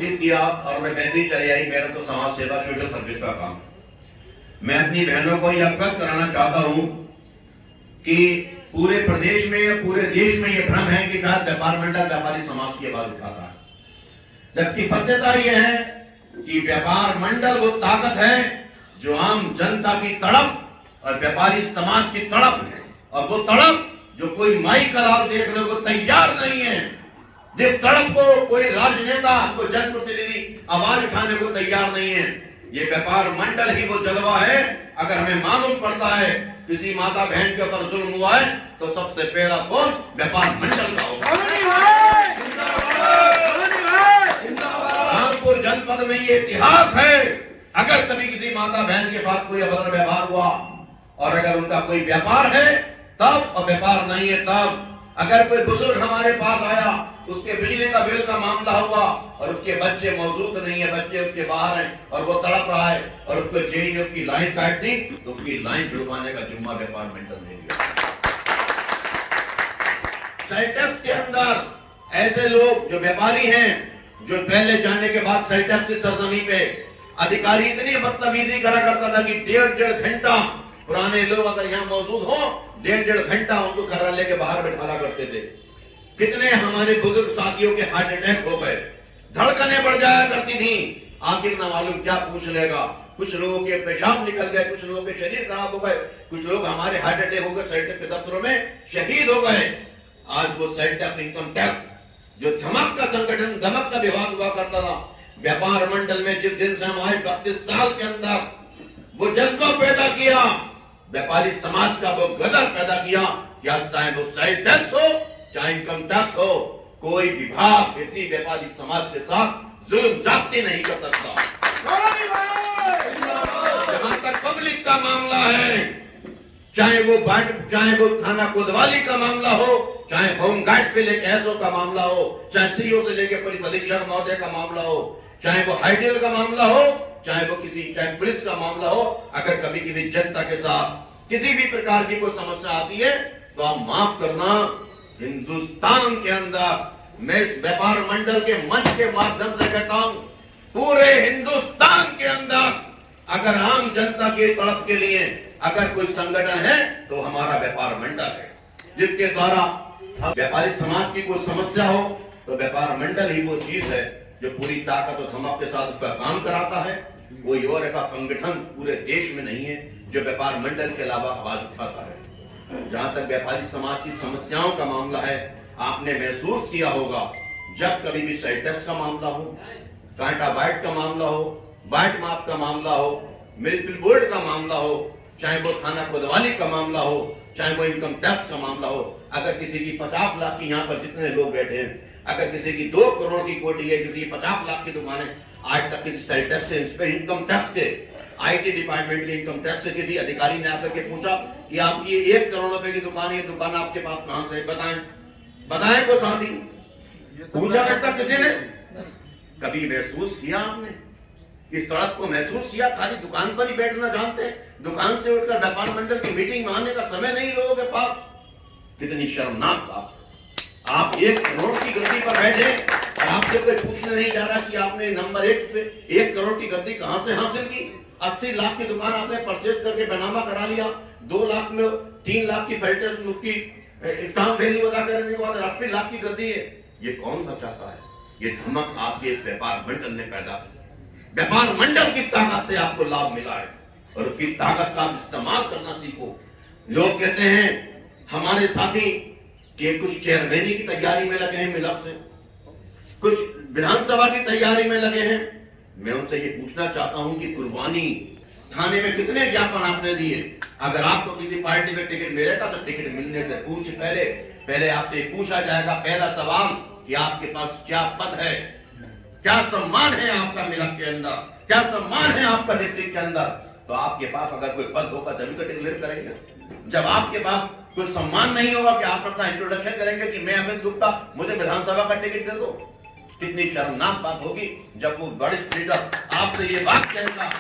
आमंत्रित किया और मैं वैसे ही चले आई। मेरा तो समाज सेवा सोशल सर्विस का काम। मैं अपनी बहनों को यह अवगत कराना चाहता हूं कि पूरे प्रदेश में या पूरे देश में यह भ्रम है कि शायद व्यापार मंडल व्यापारी समाज की आवाज उठाता है, जबकि सत्यता यह है कि व्यापार मंडल वो ताकत है जो आम जनता की तड़प और व्यापारी समाज की तड़प है, और वो तड़प जो कोई माई का लाल देखने को तैयार नहीं है, जिस तड़प को कोई राजनेता, कोई जनप्रतिनिधि आवाज उठाने को तैयार नहीं है, ये व्यापार मंडल ही वो जलवा है। अगर हमें मालूम पड़ता है किसी माता बहन के ऊपर जुल्म हुआ है तो सबसे पहला फोन व्यापार मंडल का होगा। कानपुर जनपद में ये इतिहास है, अगर कभी किसी माता बहन के साथ कोई अभद्र व्यवहार हुआ और अगर उनका कोई व्यापार है तब, और व्यापार नहीं है तब, अगर कोई बुजुर्ग हमारे पास आया, उसके बिजली का बिल का मामला हुआ और उसके बच्चे मौजूद नहीं है, बच्चे उसके बाहर हैं और वो तड़प रहा है और उसको जेई ने उसकी लाइन काट दी, तो उसकी लाइन जुड़वाने का जिम्मा व्यापार मंडल ने लिया। साइटेक्स के अंदर ऐसे लोग जो व्यापारी हैं, जो पहले जाने के बाद साइटेक्स की सरजमी पे अधिकारी इतनी बदतमीजी करा करता था कि डेढ़ घंटा पुराने लोग अगर यहाँ मौजूद हो, डेढ़ घंटा उनको कार्यालय के बाहर बैठाला करते थे। कितने हमारे बुजुर्ग साथियों के हार्ट अटैक हो गए, धड़कनें बढ़ जाया करती थी, आखिर ना मालूम क्या पूछ लेगा। कुछ लोगों के पेशाब निकल गए, कुछ लोगों के शरीर खराब हो गए, कुछ लोग हमारे हार्ट अटैक हो गए साइटेक्स के दफ्तरों में शहीद हो गए। आज वो साइटेक्स इनकम टैक्स जो धमक का संगठन, धमक का विभाग हुआ करता था, व्यापार मंडल में जिस दिन से हम आए 32 साल के अंदर वो जज्बा पैदा किया, व्यापारी समाज का वो गदर पैदा किया, या चाहे वो साइटेक्स हो चाहे इनकम टैक्स हो, कोई विभाग किसी व्यापारी समाज के साथ जुल्म जाती नहीं कर सकता। जहां तक पब्लिक का मामला है, चाहे वो थाना कोतवाली का मामला हो, चाहे होमगार्ड से लेकर एसओ का मामला हो, चाहे सीओ से लेकर पुलिस अधीक्षक महोदय का मामला हो, चाहे वो हाईडेल का मामला हो, चाहे पुलिस का मामला हो, अगर कभी किसी जनता के साथ किसी भी प्रकार की कोई समस्या आती है तो आप माफ करना, हिंदुस्तान के अंदर मैं इस व्यापार मंडल के मंच के माध्यम से कहता हूं, पूरे हिंदुस्तान के अंदर अगर आम जनता के तड़प के लिए अगर कोई संगठन है तो हमारा व्यापार मंडल है, जिसके द्वारा व्यापारी समाज की कोई समस्या हो तो व्यापार मंडल ही वो चीज है जो पूरी ताकत और धमक के साथ उसका काम कराता है। कोई और ऐसा संगठन पूरे देश में नहीं है जो व्यापार मंडल के अलावा आवाज उठाता है। जहां तक व्यापारी समाज की समस्याओं का मामला है, आपने महसूस किया होगा जब कभी भी साइटेक्स का मामला हो, कांटा बाइट का मामला हो, बाट माप का मामला हो, म्युनिसिपल बोर्ड का मामला हो, चाहे वो थाना कोतवाली का मामला हो, चाहे वो इनकम टैक्स का मामला हो, अगर किसी की 50 लाख की, यहाँ पर जितने लोग बैठे हैं, अगर किसी की 2 करोड़ की कोठी है, किसी की 50 लाख की दुकान है, आज तक किसी साइटेक्स के, इनकम टैक्स के, आईटी डिपार्टमेंट के इनकम टैक्स से किसी अधिकारी ने आकर के पूछा कि आपकी 1 करोड़ रुपए की दुकान है, ये दुकान आपके पास कहां से, बताएं को साथी पूछा तक किसी ने कभी महसूस किया? आपने इस तड़प को महसूस किया? खाली दुकान पर ही बैठना जानते हैं, दुकान से उठकर व्यापार मंडल की मीटिंग में आने का समय नहीं लोगों के पास। कितनी शर्मनाक बात। आप 1 करोड़ की गद्दी पर बैठे और आपसे कोई पूछने नहीं जा रहा कि आपने नंबर 1 से 1 करोड़ की गद्दी कहां से हासिल की। 80 लाख की दुकान आपने परचेज करके बैनामा करा लिया, 2 लाख में 3 लाख की साइटेक्स उसकी स्टाम्प वैल्यू अदा करने के बाद 80 लाख की गद्दी है। ये कौन बचाता है? ये धमक आपके इस व्यापार मंडल ने पैदा की। व्यापार मंडल की ताकत से आपको लाभ मिला है और उसकी ताकत का इस्तेमाल करना सीखो। लोग कहते हैं हमारे साथी कि कुछ चेयरमैनी की तैयारी में लगे हैं, मिलक से कुछ विधानसभा की तैयारी में लगे हैं। मैं उनसे ये पूछना चाहता हूं कि कुर्बानी थाने में कितने ज्ञापन आपने दिए? अगर आपको किसी पार्टी में टिकट मिलेगा तो टिकट मिलने से पहले आपसे पूछा जाएगा, पहला सवाल कि आपके पास क्या पद है, क्या सम्मान है आपका मिलक के अंदर, क्या सम्मान है आपका डिस्ट्रिक्ट के अंदर। तो आपके पास अगर कोई पद होगा तभी तो डिक्लेयर करेंगे। जब आपके पास कोई सम्मान नहीं होगा कि आप अपना इंट्रोडक्शन करेंगे कि मैं अमित गुप्ता, मुझे विधानसभा का टिकट दे दो। कितनी शर्मनाक बात होगी जब वो वरिष्ठ लीडर आपसे ये बात कहेगा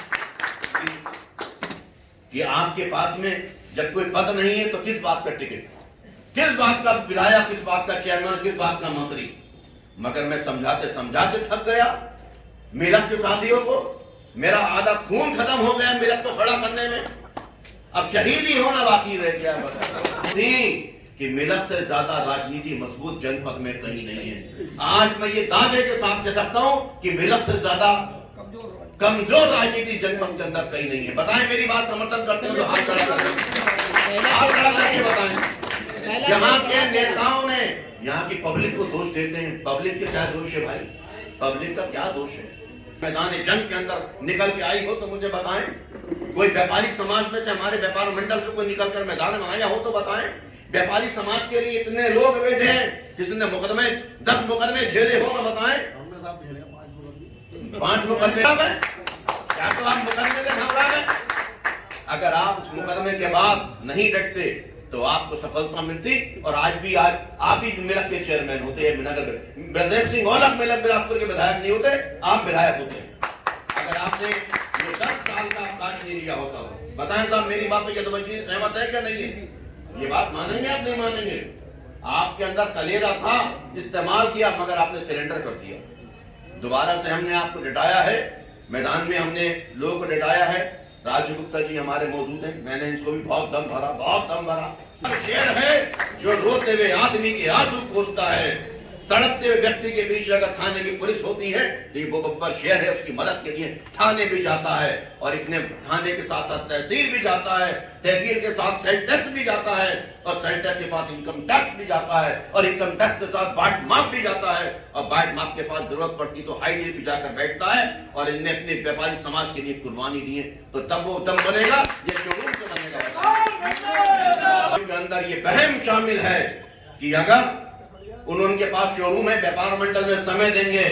कि आपके पास में जब कोई पद नहीं है तो किस बात का टिकट, किस बात का विधायक, किस बात का चेयरमैन, किस बात का मंत्री। मगर मैं समझाते समझाते थक गया मिलत के साथियों को। मेरा आधा खून खत्म हो गया मिलत को खड़ा करने में, अब शहीद ही होना बाकी रह गया। कि मिलत से ज्यादा राजनीति मजबूत जनपद में कहीं नहीं है। आज मैं ये दावे के साथ कह सकता हूं कि मिलत से ज्यादा कमजोर राजनीति जनपद के अंदर कहीं नहीं है। बताएं मेरी बात समर्थन करते हो तो हाथ खड़ा करें, हाथ खड़ा करके बताएं। यहाँ के नेताओं ने यहाँ की पब्लिक को दोष देते हैं। पब्लिक के क्या दोष है भाई? पब्लिक का क्या दोष है? मैदान जंग के अंदर निकल के आई हो तो मुझे बताएं। कोई व्यापारी समाज में से हमारे व्यापार मंडल से कोई निकल कर मैदान में आया हो तो बताएं। व्यापारी समाज के लिए इतने लोग बैठे हैं, जिसने मुकदमे 10 मुकदमे झेले हो तो बताएं। 5 मुकदमे आ गए, क्या तो आप मुकदमे से घबरा गए? अगर आप उस मुकदमे के बाद नहीं डटते तो आपको सफलता मिलती, और आज आप ही मिलक के चेयरमैन होते हैं। बलदेव सिंह औलख मिलक बिलासपुर के विधायक नहीं होते, आप विधायक होते। अगर आपने ये 10 साल का अवकाश नहीं लिया होता तो बताएं साहब, मेरी बात से यदुवंशी सहमत है क्या नहीं है? ये बात मानेंगे आप नहीं मानेंगे? आपके अंदर कलेरा था, इस्तेमाल किया, मगर आपने सरेंडर कर दिया। दोबारा से हमने आपको डटाया है, मैदान में हमने लोगों को डटाया है। राजू गुप्ता जी हमारे मौजूद हैं, मैंने इनको भी बहुत दम भरा। शेर है जो रोते हुए आदमी के आंसू पोंछता है, तड़पते हुए व्यक्ति के बीच अगर थाने की पुलिस होती है तो ये गब्बर शेर है, उसकी मदद के लिए थाने भी जाता है, और इसने थाने के साथ साथ तहसील भी जाता है, तहसील के साथ सेल टैक्स भी जाता है, और सेल टैक्स के साथ इनकम टैक्स भी जाता है, और इनकम टैक्स के साथ बाट माफ भी जाता है, और बाट माफ के साथ जरूरत पड़ती तो हाई भी जाकर बैठता है। और इनने अपने व्यापारी समाज के लिए कुर्बानी दी है, तो तब वो दम बनेगा, ये शोरूम से बनेगा। के अंदर ये वहम शामिल है कि अगर उनके पास शोरूम है, व्यापार मंडल में समय देंगे,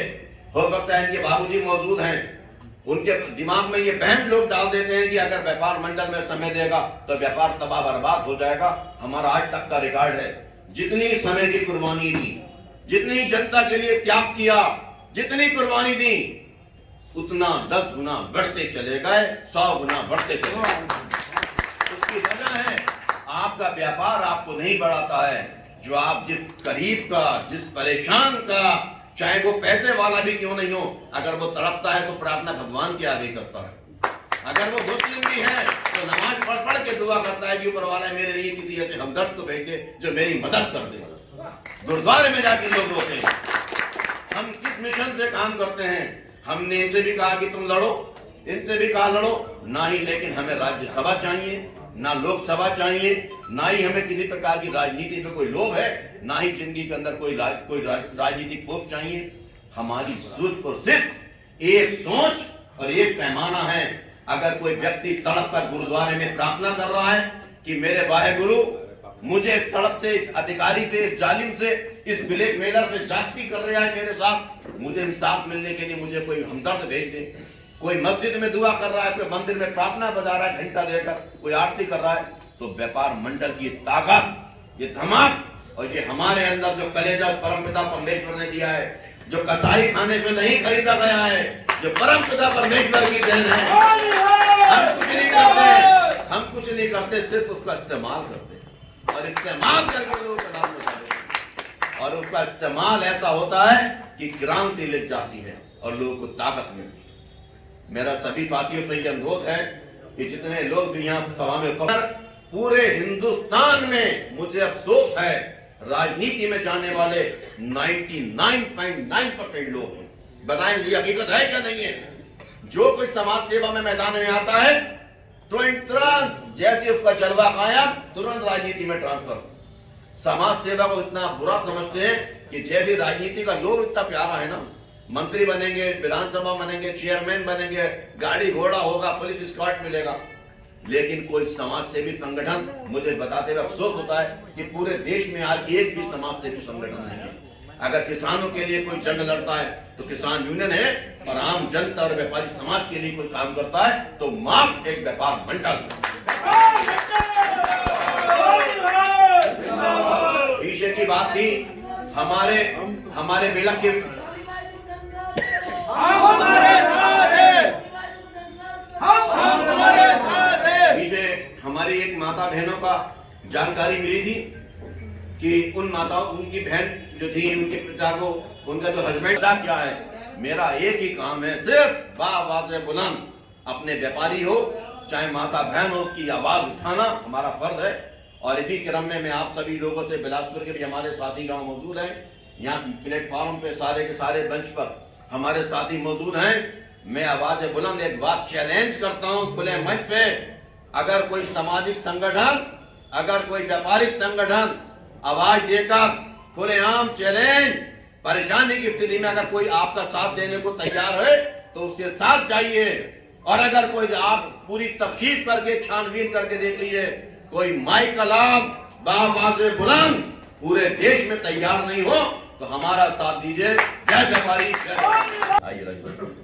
हो सकता है इनके बाबूजी मौजूद हैं, उनके दिमाग में ये बहम लोग डाल देते हैं कि अगर व्यापार मंडल में समय देगा तो व्यापार तबाह बर्बाद हो जाएगा। हमारा आज तक का रिकॉर्ड है, जितनी समय की कुर्बानी दी, जितनी जनता के लिए त्याग किया, जितनी कुर्बानी दी, उतना 10 गुना बढ़ते चले गए, 100 गुना बढ़ते चले गए। उसकी वजह है आपका व्यापार आपको नहीं बढ़ाता है। जो आप जिस गरीब का, जिस परेशान का, चाहे वो पैसे वाला भी क्यों नहीं हो, अगर वो तड़पता है तो प्रार्थना भगवान के आगे करता है। अगर वो मुस्लिम भी है तो नमाज पढ़ पढ़ के दुआ करता है कि ऊपर वाला मेरे लिए किसी ऐसे हमदर्द को भेज दे जो मेरी मदद कर दे। गुरुद्वारे में जाके लोग रोते हैं। हम किस मिशन से काम करते हैं? हमने इनसे भी कहा कि तुम लड़ो, इनसे भी कहा लड़ो ना ही, लेकिन हमें राज्यसभा चाहिए, ना लोकसभा चाहिए, ना ही हमें किसी प्रकार की राजनीति से कोई लोभ है, ना ही जिंदगी के अंदर कोई राजनीतिक पोस्ट चाहिए। हमारी सिर्फ और सिर्फ एक सोच और एक पैमाना है। अगर कोई व्यक्ति तड़प कर गुरुद्वारे में प्रार्थना कर रहा है कि मेरे वाहे गुरु मुझे इस तड़प से, इस अधिकारी से, इस जालिम से, इस ब्लैक मेलर से जाति कर रहा है मेरे साथ, मुझे इंसाफ मिलने के लिए मुझे कोई हमदर्द भेज दे। कोई मस्जिद में दुआ कर रहा है, कोई मंदिर में प्रार्थना बजा रहा है घंटा देकर, कोई आरती कर रहा है, तो व्यापार मंडल की ताकत, ये धमाक और ये हमारे अंदर जो कलेजा परमपिता परमेश्वर ने दिया है, जो कसाई खाने में नहीं खरीदा गया है, जो परमपिता परमेश्वर की देन है। हम कुछ नहीं करते, हम कुछ नहीं करते, सिर्फ उसका इस्तेमाल करते और इस्तेमाल करके लोगों का नाम बताते। और उसका इस्तेमाल ऐसा होता है कि क्रांति लिख जाती है और लोगों को ताकत मिलती है। मेरा सभी साथियों से यह अनुरोध है कि जितने लोग भी यहाँ सभा में उपस्थित, पूरे हिंदुस्तान में मुझे अफसोस है राजनीति में जाने वाले 99.9% लोग हैं। बताएं ये हकीकत है क्या नहीं है? जो कोई समाज सेवा में मैदान में आता है तुरंत जैसे उसका जलवा आया तुरंत राजनीति में ट्रांसफर। समाज सेवा को इतना बुरा समझते हैं कि जैसे राजनीति का लोग इतना प्यारा है ना, मंत्री बनेंगे, विधानसभा बनेंगे, चेयरमैन बनेंगे, गाड़ी घोड़ा होगा, पुलिस स्कॉट मिलेगा, लेकिन कोई समाज सेवी संगठन, मुझे बताते हुए अफसोस होता है कि पूरे देश में आज एक भी समाज सेवी संगठन नहीं है। अगर किसानों के लिए कोई जंग लड़ता है तो किसान यूनियन है, और आम जनता और व्यापारी समाज के लिए कोई काम करता है तो मात्र एक व्यापार मंडल। पीछे की बात थी हमारे मिलक के पीछे हमारी एक माता बहनों का जानकारी मिली थी कि उन माताओं, उनकी बहन जो थी, उनके पिता को, उनका जो हस्बैंड क्या है, मेरा एक ही काम है, सिर्फ बाआवाज़ बुलंद अपने व्यापारी हो चाहे माता बहन हो, उसकी आवाज उठाना हमारा फर्ज है। और इसी क्रम में मैं आप सभी लोगों से, बिलासपुर के भी हमारे साथी गांव मौजूद हैं, यहाँ प्लेटफॉर्म पे सारे के सारे बेंच पर हमारे साथी मौजूद हैं, मैं आवाज बुलंद एक बात चैलेंज करता हूँ खुले मंच पे, अगर कोई सामाजिक संगठन, अगर कोई व्यापारिक संगठन आवाज देकर खुलेआम चैलेंज, परेशानी की स्थिति में अगर कोई आपका साथ देने को तैयार है तो उसके साथ जाइए। और अगर कोई आप पूरी तफ्तीश करके छानबीन करके देख लीजिए, कोई माइक का लाभ बाआवाज़ बुलंद पूरे देश में तैयार नहीं हो तो हमारा साथ दीजिए। जय व्यापारी, जय। आइए